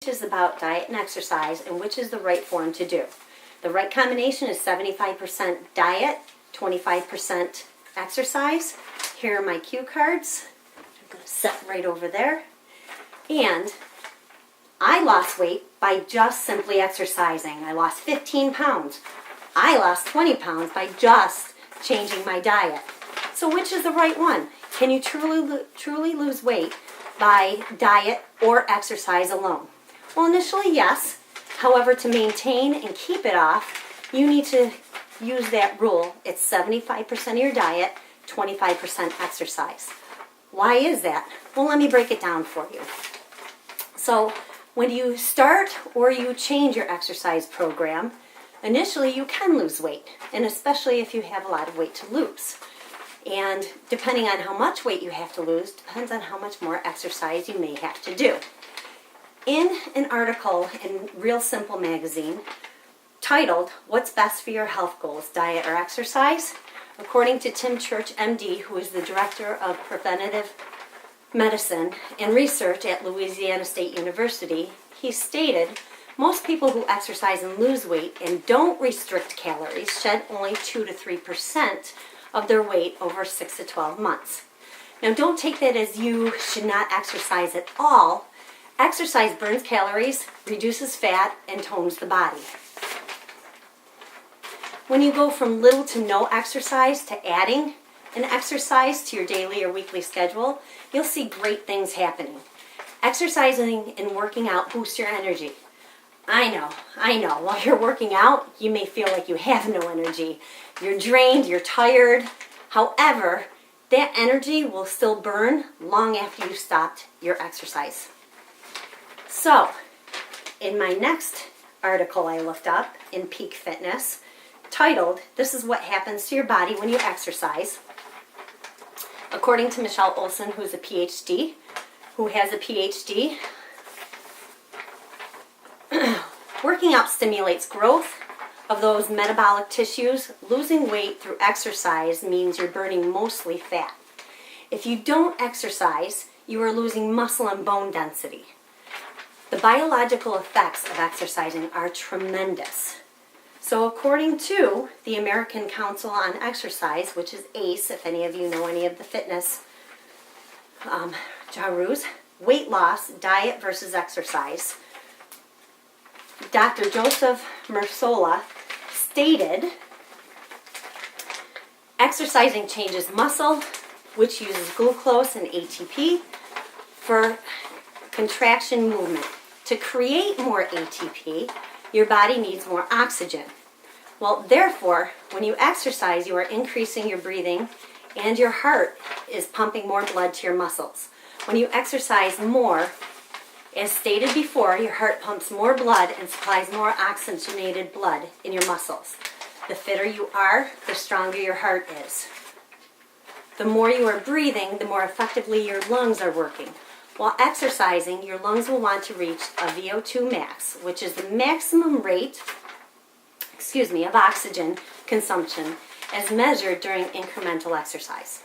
teaches about diet and exercise and which is the right form to do. The right combination is 75% diet, 25% exercise. Here are my cue cards. I'm going to set right over there. And I lost weight by just simply exercising. I lost 15 pounds. I lost 20 pounds by just changing my diet. So which is the right one? Can you truly lose weight by diet or exercise alone? Well, initially, yes. However, to maintain and keep it off, you need to use that rule. It's 75% of your diet, 25% exercise. Why is that? Well, let me break it down for you. So when you start or you change your exercise program, initially you can lose weight, and especially if you have a lot of weight to lose. And depending on how much weight you have to lose, depends on how much more exercise you may have to do. In an article in Real Simple magazine titled, "What's Best for Your Health Goals, Diet or Exercise?" according to Tim Church, MD, who is the Director of Preventative Medicine and Research at Louisiana State University, he stated, most people who exercise and lose weight and don't restrict calories shed only 2 to 3% of their weight over 6 to 12 months. Now, don't take that as you should not exercise at all. Exercise burns calories, reduces fat, and tones the body. When you go from little to no exercise to adding an exercise to your daily or weekly schedule, you'll see great things happening. Exercising and working out boosts your energy. I know. While you're working out, you may feel like you have no energy. You're drained, you're tired. However, that energy will still burn long after you've stopped your exercise. So, in my next article I looked up in Peak Fitness, titled, "This is what happens to your body when you exercise," according to Michelle Olson, who has a PhD, working out stimulates growth of those metabolic tissues. Losing weight through exercise means you're burning mostly fat. If you don't exercise, you are losing muscle and bone density. The biological effects of exercising are tremendous. So according to the American Council on Exercise, which is ACE, if any of you know any of the fitness gurus, weight loss, diet versus exercise, Dr. Joseph Mercola stated, exercising changes muscle, which uses glucose and ATP for contraction movement. To create more ATP, your body needs more oxygen. Well, therefore, when you exercise, you are increasing your breathing and your heart is pumping more blood to your muscles. When you exercise more, as stated before, your heart pumps more blood and supplies more oxygenated blood in your muscles. The fitter you are, the stronger your heart is. The more you are breathing, the more effectively your lungs are working. While exercising, your lungs will want to reach a VO2 max, which is the maximum rate, of oxygen consumption as measured during incremental exercise.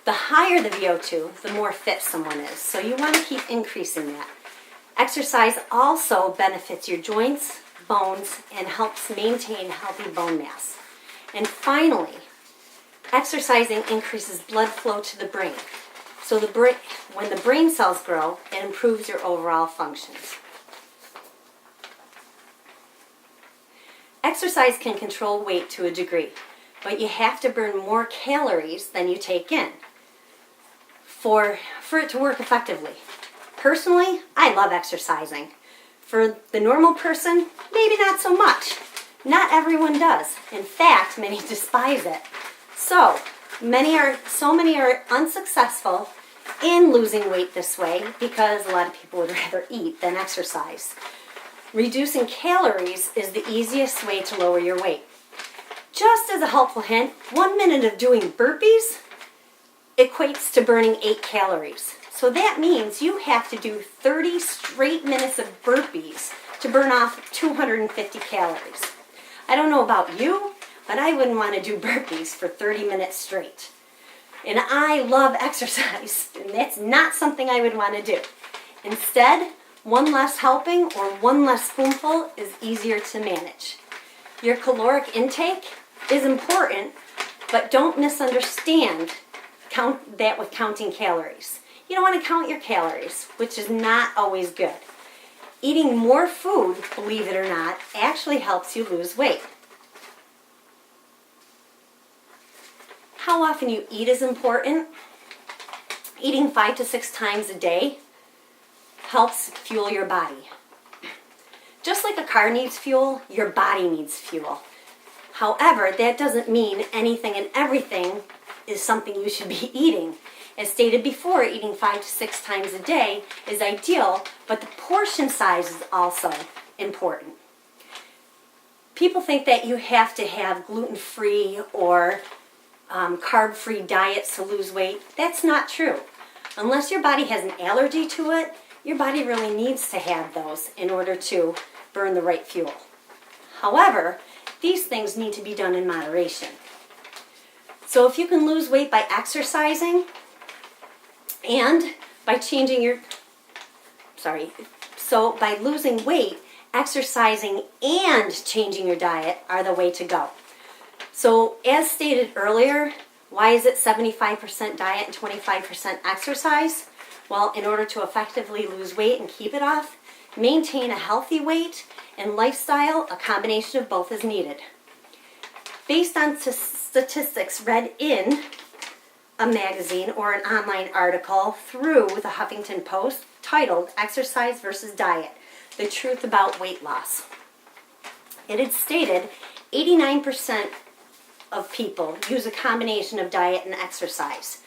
The higher the VO2, the more fit someone is, so you want to keep increasing that. Exercise also benefits your joints, bones, and helps maintain healthy bone mass. And finally, exercising increases blood flow to the brain. So when the brain cells grow, it improves your overall functions. Exercise can control weight to a degree, but you have to burn more calories than you take in for it to work effectively. Personally, I love exercising. For the normal person, maybe not so much. Not everyone does. In fact, many despise it. So many are unsuccessful in losing weight this way because a lot of people would rather eat than exercise. Reducing calories is the easiest way to lower your weight. Just as a helpful hint, 1 minute of doing burpees equates to burning 8 calories. So that means you have to do 30 straight minutes of burpees to burn off 250 calories. I don't know about you, but I wouldn't want to do burpees for 30 minutes straight. And I love exercise, and that's not something I would want to do. Instead, One less helping or one less spoonful is easier to manage. Your caloric intake is important, but don't misunderstand that with counting calories. You don't want to count your calories, which is not always good. Eating more food, believe it or not, actually helps you lose weight. How often you eat is important. Eating 5 to 6 times a day helps fuel your body. Just like a car needs fuel, your body needs fuel. However, that doesn't mean anything and everything is something you should be eating. As stated before, eating 5 to 6 times a day is ideal, but the portion size is also important. People think that you have to have gluten-free or carb-free diets to lose weight. That's not true. Unless your body has an allergy to it, your body really needs to have those in order to burn the right fuel. However, these things need to be done in moderation. So if you can lose weight by exercising and by by losing weight, exercising and changing your diet are the way to go. So as stated earlier, why is it 75% diet and 25% exercise? Well, in order to effectively lose weight and keep it off, maintain a healthy weight and lifestyle, a combination of both is needed. Based on statistics read in a magazine or an online article through the Huffington Post titled Exercise versus Diet, The Truth About Weight Loss. It had stated 89% of people use a combination of diet and exercise.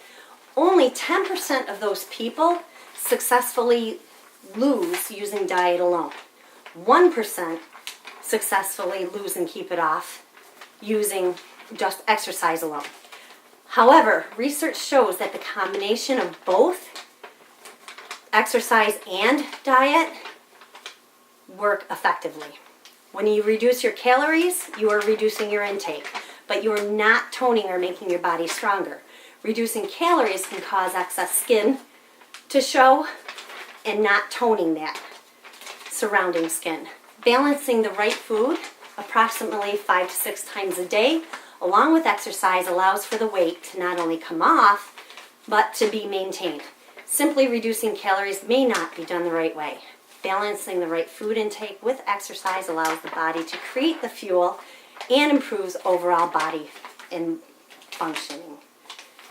Only 10% of those people successfully lose using diet alone. 1% successfully lose and keep it off using just exercise alone. However, research shows that the combination of both exercise and diet work effectively. When you reduce your calories, you are reducing your intake, but you are not toning or making your body stronger. Reducing calories can cause excess skin to show and not toning that surrounding skin. Balancing the right food approximately 5 to 6 times a day along with exercise allows for the weight to not only come off but to be maintained. Simply reducing calories may not be done the right way. Balancing the right food intake with exercise allows the body to create the fuel and improves overall body and functioning.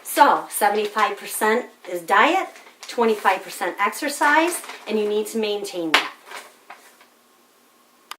So 75% is diet, 25% exercise, and you need to maintain that.